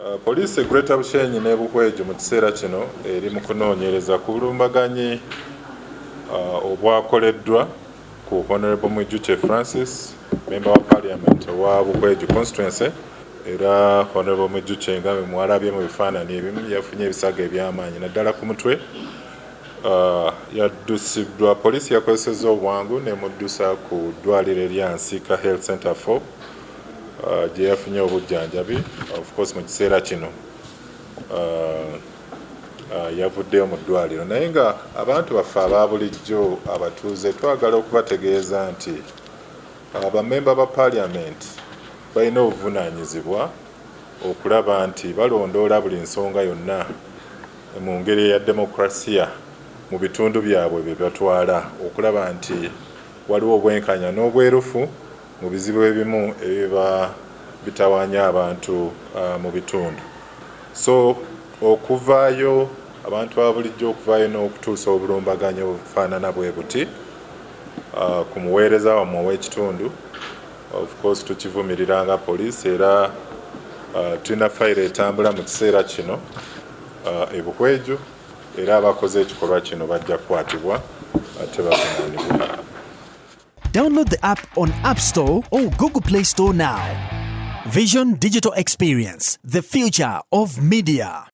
Poliisi Greater Bushenyi ne Buhweju mu kiseera kino eri mu kunoonyereza ku bulumbaganyi obwakoleddwa ku Honorable Mwijuche Francis, member wa Parliament owa Buhweju constituency, era Honorable Mwijuche nga bwe mwalabye mu bifaananyi ebimu yafunye ebisago eby'amaanyi naddala ku mutwe. Yaddusiddwa, poliisi yakozesezza obwangu n'emuddusa ku ddwaliro erya Nsika Health Center 4 gye yafunye obujjanjabi. Of course mu kiseera kino yavuddeyo mu ddwaliro, naye nga abantu baffe aba bulijjo abatuuze twagala okubategeeza nti abamemba ba Parliament balina obuvunaanyizibwa okulaba nti balondoola buli nsonga yonna mu ngeri ya demokrasiya mu bitundu byabwe bye batwala, okulaba nti waliwo obwenkanya n'obwerufu mu bizibu ebimu ebiba bitawaanya abantu mu bitundu. So okuvaayo abantu abulijjo okuvaayo n'okutuusa obulumbaganyi obufaanana bwe buti ku muweereza wammwe ow'ekitundu, of course tukivumirira nga poliisi, era tulina fayiro etambula mu kiseera kino e Buhweju, era abakoze ekikolwa kino bajja kukwatibwa ate bavunaanibwa. Download the app on App Store or Google Play Store now. Vision Digital Experience, the future of media.